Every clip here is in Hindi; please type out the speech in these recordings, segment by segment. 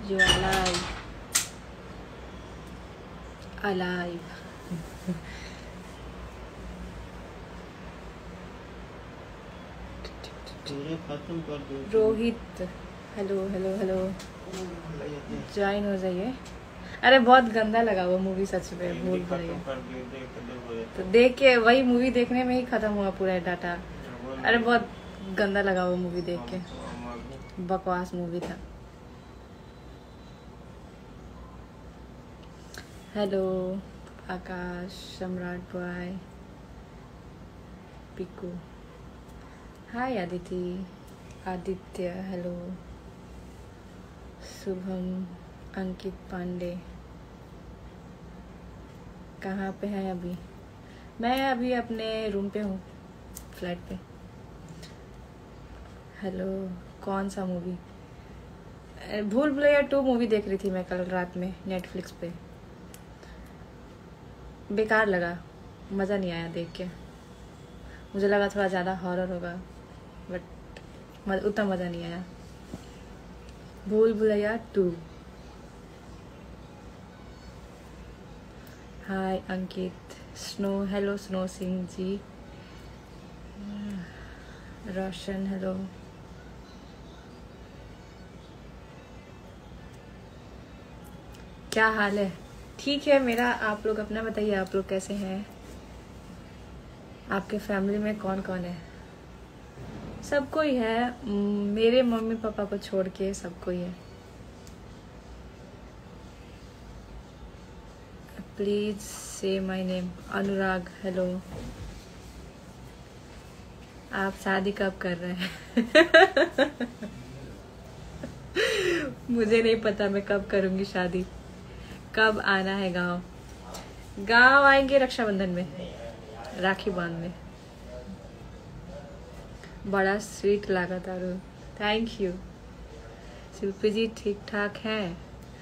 You are alive. Alive. खत्म कर दो। Rohit, hello hello hello, join हो जाइए। अरे बहुत गंदा लगा वो मूवी, सच में भूल भुलैया। तो देख के वही मूवी देखने में ही खत्म हुआ पूरा डाटा। अरे बहुत गंदा लगा वो मूवी देख के, बकवास मूवी था। हेलो आकाश, सम्राट बॉय, पिकू, हाय आदिति, आदित्य, हेलो, शुभम, अंकित पांडे। कहाँ पे हैं अभी? मैं अभी अपने रूम पे हूँ, फ्लैट पे। हेलो, कौन सा मूवी? भूल भुलैया 2 मूवी देख रही थी मैं कल रात में नेटफ्लिक्स पे। बेकार लगा, मज़ा नहीं आया देख के। मुझे लगा थोड़ा ज़्यादा हॉरर होगा, बट उतना मज़ा नहीं आया। भूल भुलैया 2। हाय अंकित, snow, hello snow Singh ji, रोशन, हेलो। क्या हाल है? ठीक है मेरा। आप लोग अपना बताइए, आप लोग कैसे हैं? आपके फैमिली में कौन कौन है? सब कोई है, मेरे मम्मी पापा को छोड़ के सब कोई है। प्लीज से माय नेम। Anurag, hello. आप शादी कब कर रहे हैं? मुझे नहीं पता मैं कब करूंगी शादी। कब आना है गांव? गांव आएंगे रक्षाबंधन में, राखी बांधने। बड़ा स्वीट लगा तारू, थैंक यू। शिल्पी जी ठीक ठाक हैं?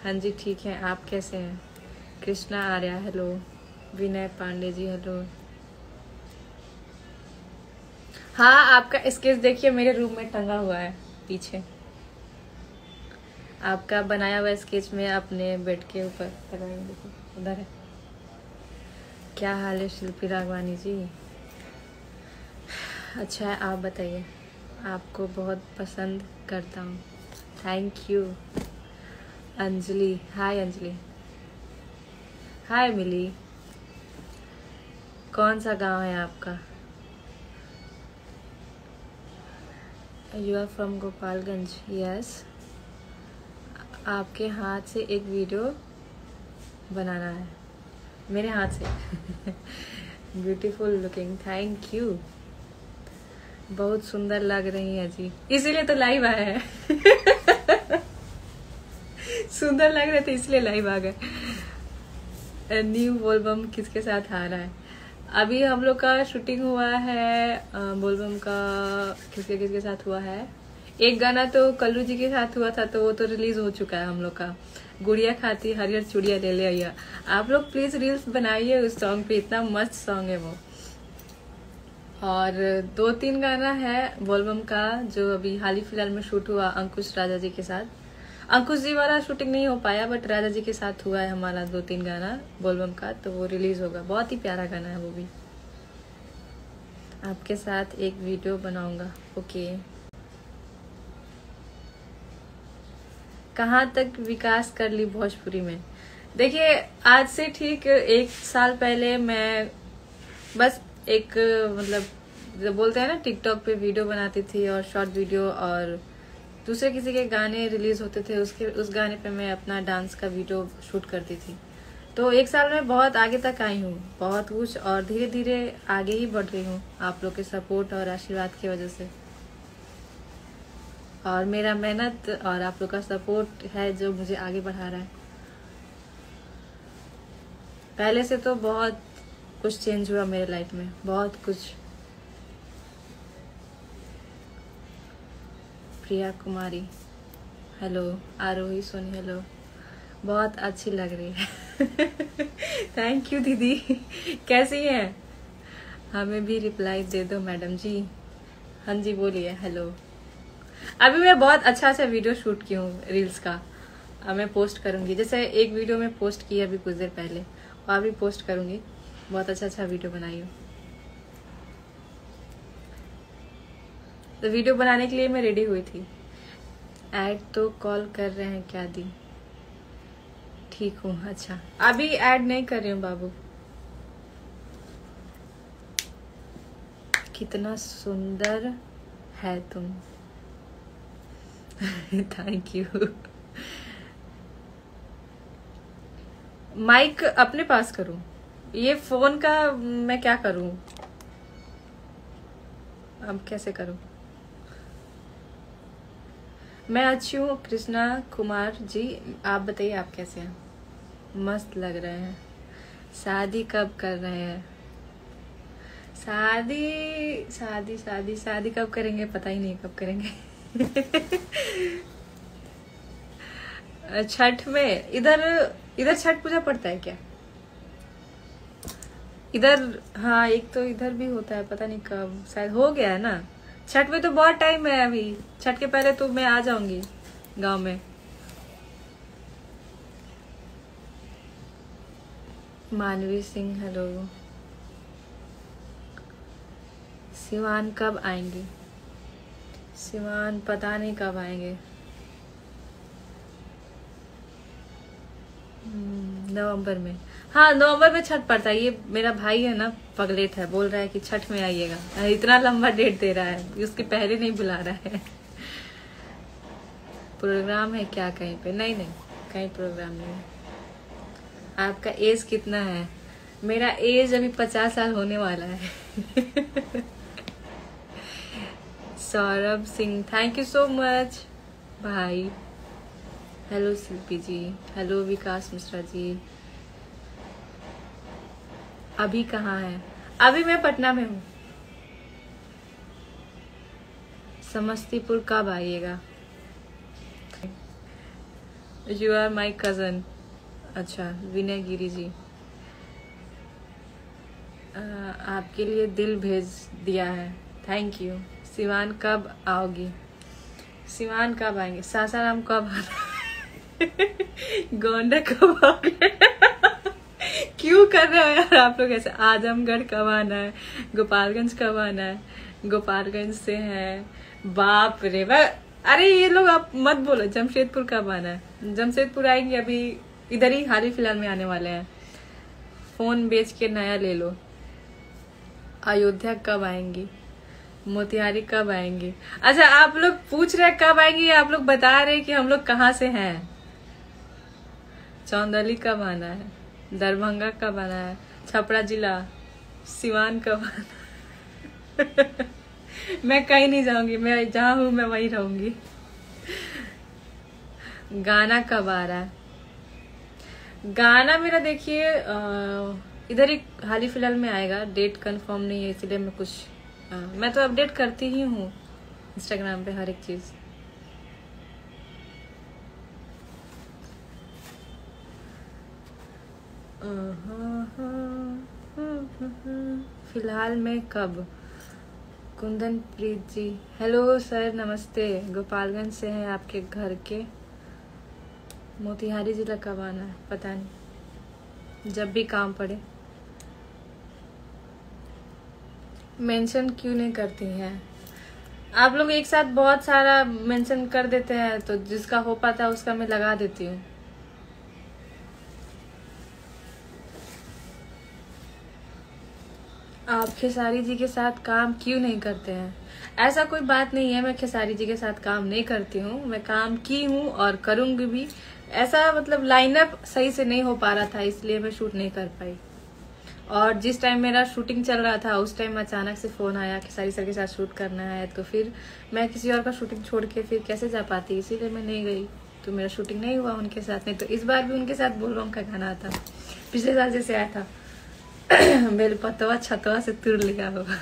हाँ जी ठीक है, आप कैसे हैं? कृष्णा आर्या, हेलो। विनय पांडे जी, हेलो। हाँ, आपका स्केच देखिए मेरे रूम में टंगा हुआ है पीछे। आपका बनाया हुआ स्केच में अपने बेड के ऊपर लगाएंगे, देखो उधर है। क्या हाल है शिल्पी राघवानी जी? अच्छा है, आप बताइए। आपको बहुत पसंद करता हूँ, thank you. Anjali, hi Anjali. Hi Mili. कौन सा गांव है आपका? You are from Gopalganj, yes. आपके हाथ से एक वीडियो बनाना है, मेरे हाथ से। Beautiful looking, thank you. बहुत सुंदर लग रही है जी, इसीलिए तो लाइव आया है। सुंदर लग रहे थे इसलिए लाइव आ गए। न्यू बोलबम किसके साथ आ रहा है? अभी हम लोग का शूटिंग हुआ है बोलबम का। किसके किसके साथ हुआ है? एक गाना तो कल्लू जी के साथ हुआ था, तो वो तो रिलीज हो चुका है हम लोग का। गुड़िया खाती हरियर चूड़िया ले ले आइया। आप लोग प्लीज रील्स बनाइए उस सॉन्ग पे, इतना मस्त सॉन्ग है वो। और 2-3 गाना है बोलबम का जो अभी हाल ही फिलहाल में शूट हुआ अंकुश राजा जी के साथ। अंकुश जी वाला शूटिंग नहीं हो पाया, बट राजा जी के साथ हुआ है हमारा 2-3 गाना बोलबम का, तो वो रिलीज होगा। बहुत ही प्यारा गाना है वो भी। आपके साथ एक वीडियो बनाऊंगा, ओके। कहाँ तक विकास कर ली भोजपुरी में? देखिए, आज से ठीक 1 साल पहले मैं बस एक मतलब जो बोलते हैं ना, टिकटॉक पे वीडियो बनाती थी और शॉर्ट वीडियो, और दूसरे किसी के गाने रिलीज होते थे उस गाने पे मैं अपना डांस का वीडियो शूट करती थी। तो 1 साल में बहुत आगे तक आई हूँ, बहुत कुछ, और धीरे धीरे आगे ही बढ़ रही हूँ आप लोग के सपोर्ट और आशीर्वाद की वजह से। और मेरा मेहनत और आप लोग का सपोर्ट है जो मुझे आगे बढ़ा रहा है। पहले से तो बहुत कुछ चेंज हुआ मेरे लाइफ में, बहुत कुछ। प्रिया कुमारी, हेलो। आरोही सोनी, हेलो। बहुत अच्छी लग रही है। थैंक यू दीदी। कैसी हैं? हमें भी रिप्लाई दे दो मैडम जी। हाँ जी बोलिए, हेलो। अभी मैं बहुत अच्छा वीडियो शूट की हूँ रील्स का। मैं पोस्ट करूंगी, जैसे एक वीडियो में पोस्ट की अभी कुछ देर पहले, और भी पोस्ट करूंगी। बहुत अच्छा वीडियो बनाई हूँ। तो वीडियो बनाने के लिए मैं रेडी हुई थी। ऐड तो कॉल कर रहे हैं क्या दी? ठीक हूँ। अच्छा, अभी ऐड नहीं कर रही हूँ बाबू। कितना सुंदर है तुम। Thank you. माइक अपने पास करूं? ये फोन का मैं क्या करूं? अब कैसे करूं? मैं अच्छी हूँ कृष्णा कुमार जी, आप बताइए आप कैसे हैं? मस्त लग रहे हैं। शादी कब कर रहे हैं? शादी शादी शादी शादी कब करेंगे पता ही नहीं कब करेंगे। छठ में इधर छठ पूजा पड़ता है क्या? इधर हाँ, एक तो इधर भी होता है, पता नहीं कब, शायद हो गया है ना। छठ में तो बहुत टाइम है अभी। छठ के पहले तो मैं आ जाऊंगी गांव में। मानवी सिंह हेलो। सिवान कब आएंगे? सिवान पता नहीं कब आएंगे। नवंबर में। हाँ, नवंबर में छठ पड़ता है। ये मेरा भाई है ना, पगलेट है, बोल रहा है कि छठ में आइएगा। इतना लंबा डेट दे रहा है, उसके पहले नहीं बुला रहा है। प्रोग्राम है क्या कहीं पे? नहीं नहीं, कहीं प्रोग्राम नहीं है। आपका एज कितना है? मेरा एज अभी 50 साल होने वाला है। Saurabh Singh, thank you so much भाई। हेलो शिल्पी जी, हेलो विकास मिश्रा जी। अभी कहाँ है? अभी मैं पटना में हूँ। समस्तीपुर कब आइएगा? You are my cousin. अच्छा, विनय गिरी जी, आपके लिए दिल भेज दिया है, थैंक यू। सिवान कब आओगी? सिवान कब आएंगे? सासाराम कब आना? गोंडा कब आओगे? क्यों कर रहे हो यार आप लोग ऐसे? आजमगढ़ कब आना है? गोपालगंज कब आना है? गोपालगंज से है, बाप रे बाप। अरे ये लोग आप मत बोलो। जमशेदपुर कब आना है? जमशेदपुर आएंगे, अभी इधर ही हाल ही फिलहाल में आने वाले हैं। फोन बेच के नया ले लो। अयोध्या कब आएंगी? मोतिहारी कब आएंगी? अच्छा, आप लोग पूछ रहे कब आएंगी, आप लोग बता रहे कि हम लोग कहाँ से हैं। चौंदली कब आना है? दरभंगा कब आना है? छपरा जिला। सिवान कब आना? मैं कहीं नहीं जाऊंगी, मैं जहाँ हूँ मैं वहीं रहूंगी। गाना कब आ रहा है? गाना मेरा देखिए इधर ही हाल ही फिलहाल में आएगा। डेट कंफर्म नहीं है, इसलिए मैं कुछ मैं तो अपडेट करती ही हूँ इंस्टाग्राम पे हर एक चीज। फिलहाल में कब? कुंदन प्रीत जी, हेलो सर नमस्ते। गोपालगंज से हैं आपके घर के। मोतिहारी जिला कब आना है? पता नहीं, जब भी काम पड़े। मेंशन क्यों नहीं करती हैं आप लोग? एक साथ बहुत सारा मेंशन कर देते हैं, तो जिसका हो पाता है उसका मैं लगा देती हूँ। आप खेसारी जी के साथ काम क्यों नहीं करते हैं? ऐसा कोई बात नहीं है, मैं खेसारी जी के साथ काम नहीं करती हूँ। मैं काम की हूँ और करूंगी भी। ऐसा मतलब लाइनअप सही से नहीं हो पा रहा था, इसलिए मैं शूट नहीं कर पाई। और जिस टाइम मेरा शूटिंग चल रहा था उस टाइम अचानक से फोन आया खेसारी सर के साथ शूट करना है, तो फिर मैं किसी और का शूटिंग छोड़ के फिर कैसे जा पाती, इसीलिए मैं नहीं गई। तो मेरा शूटिंग नहीं हुआ उनके साथ। नहीं तो इस बार भी उनके साथ बोल बम का गाना आता। पिछले साल जैसे आया था। बेल पतवा छतवा से तुर लिया होगा।